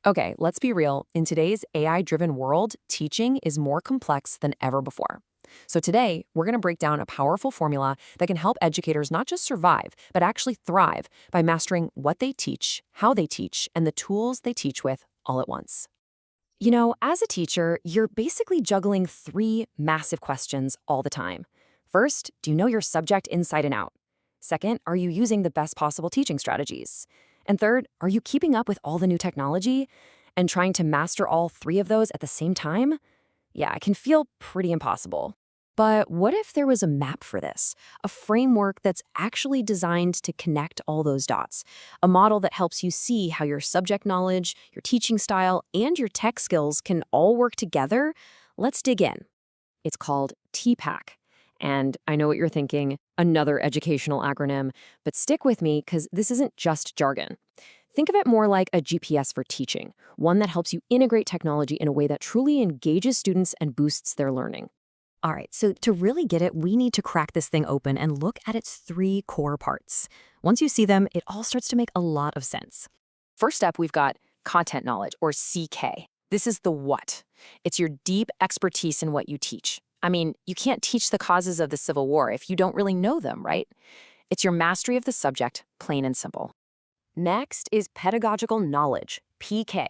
Okay, let's be real. In today's AI-driven world, teaching is more complex than ever before. So today, we're going to break down a powerful formula that can help educators not just survive, but actually thrive by mastering what they teach, how they teach, and the tools they teach with all at once. You know, as a teacher, you're basically juggling three massive questions all the time. First, do you know your subject inside and out? Second, are you using the best possible teaching strategies? And third, are you keeping up with all the new technology? And trying to master all three of those at the same time? Yeah, it can feel pretty impossible. But what if there was a map for this? A framework that's actually designed to connect all those dots? A model that helps you see how your subject knowledge, your teaching style, and your tech skills can all work together? Let's dig in. It's called TPACK. And I know what you're thinking, another educational acronym, but stick with me because this isn't just jargon. Think of it more like a GPS for teaching, one that helps you integrate technology in a way that truly engages students and boosts their learning. All right, so to really get it, we need to crack this thing open and look at its three core parts. Once you see them, it all starts to make a lot of sense. First up, we've got content knowledge, or CK. This is the what. It's your deep expertise in what you teach. I mean, you can't teach the causes of the Civil War if you don't really know them, right? It's your mastery of the subject, plain and simple. Next is pedagogical knowledge, PK.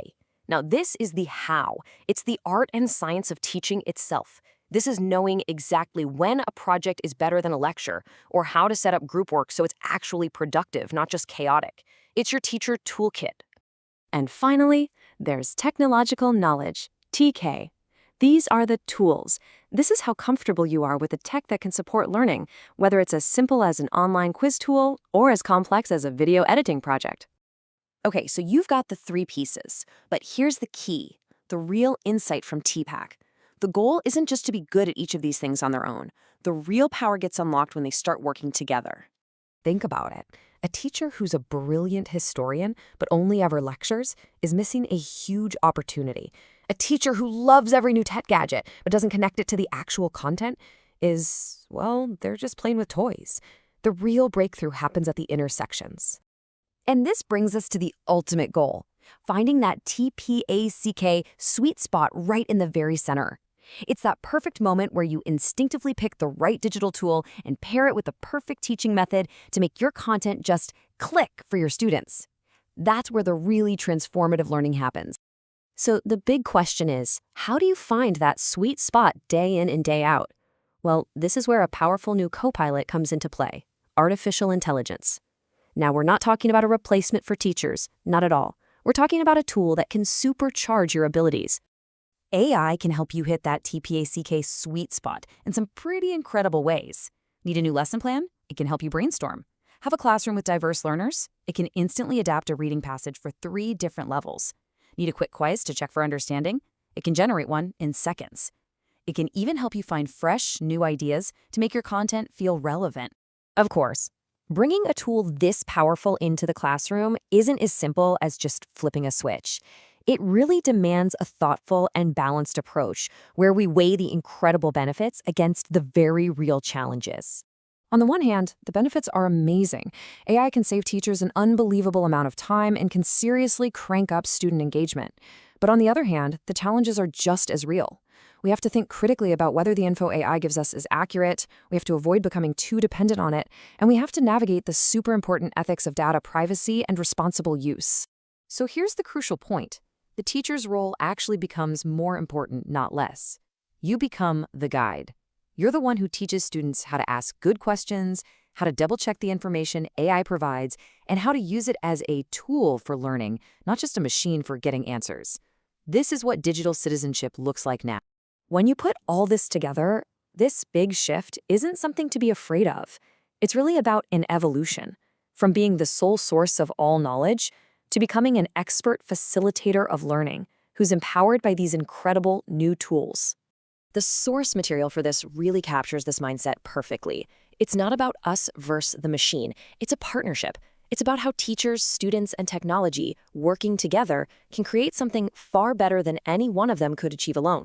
Now, this is the how. It's the art and science of teaching itself. This is knowing exactly when a project is better than a lecture, or how to set up group work so it's actually productive, not just chaotic. It's your teacher toolkit. And finally, there's technological knowledge, TK. These are the tools. This is how comfortable you are with the tech that can support learning, whether it's as simple as an online quiz tool or as complex as a video editing project. Okay, so you've got the three pieces, but here's the key, the real insight from TPACK. The goal isn't just to be good at each of these things on their own. The real power gets unlocked when they start working together. Think about it. A teacher who's a brilliant historian but only ever lectures is missing a huge opportunity. A teacher who loves every new tech gadget but doesn't connect it to the actual content is, well, they're just playing with toys. The real breakthrough happens at the intersections. And this brings us to the ultimate goal, finding that TPACK sweet spot right in the very center. It's that perfect moment where you instinctively pick the right digital tool and pair it with the perfect teaching method to make your content just click for your students. That's where the really transformative learning happens. So the big question is, how do you find that sweet spot day in and day out? Well, this is where a powerful new co-pilot comes into play, artificial intelligence. Now, we're not talking about a replacement for teachers, not at all. We're talking about a tool that can supercharge your abilities. AI can help you hit that TPACK sweet spot in some pretty incredible ways. Need a new lesson plan? It can help you brainstorm. Have a classroom with diverse learners? It can instantly adapt a reading passage for 3 different levels. Need a quick quiz to check for understanding? It can generate one in seconds. It can even help you find fresh, new ideas to make your content feel relevant. Of course, bringing a tool this powerful into the classroom isn't as simple as just flipping a switch. It really demands a thoughtful and balanced approach where we weigh the incredible benefits against the very real challenges. On the one hand, the benefits are amazing. AI can save teachers an unbelievable amount of time and can seriously crank up student engagement. But on the other hand, the challenges are just as real. We have to think critically about whether the info AI gives us is accurate, we have to avoid becoming too dependent on it, and we have to navigate the super important ethics of data privacy and responsible use. So here's the crucial point. The teacher's role actually becomes more important, not less. You become the guide. You're the one who teaches students how to ask good questions, how to double-check the information AI provides, and how to use it as a tool for learning, not just a machine for getting answers. This is what digital citizenship looks like now. When you put all this together, this big shift isn't something to be afraid of. It's really about an evolution, from being the sole source of all knowledge to becoming an expert facilitator of learning who's empowered by these incredible new tools. The source material for this really captures this mindset perfectly. It's not about us versus the machine. It's a partnership. It's about how teachers, students, and technology, working together, can create something far better than any one of them could achieve alone.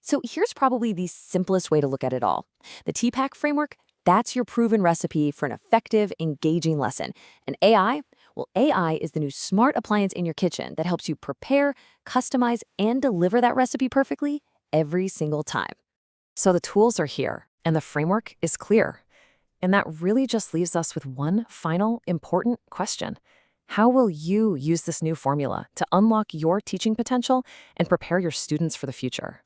So here's probably the simplest way to look at it all. The TPACK framework, that's your proven recipe for an effective, engaging lesson. And AI, Well, AI is the new smart appliance in your kitchen that helps you prepare, customize, and deliver that recipe perfectly every single time. So the tools are here, and the framework is clear. And that really just leaves us with one final important question. How will you use this new formula to unlock your teaching potential and prepare your students for the future?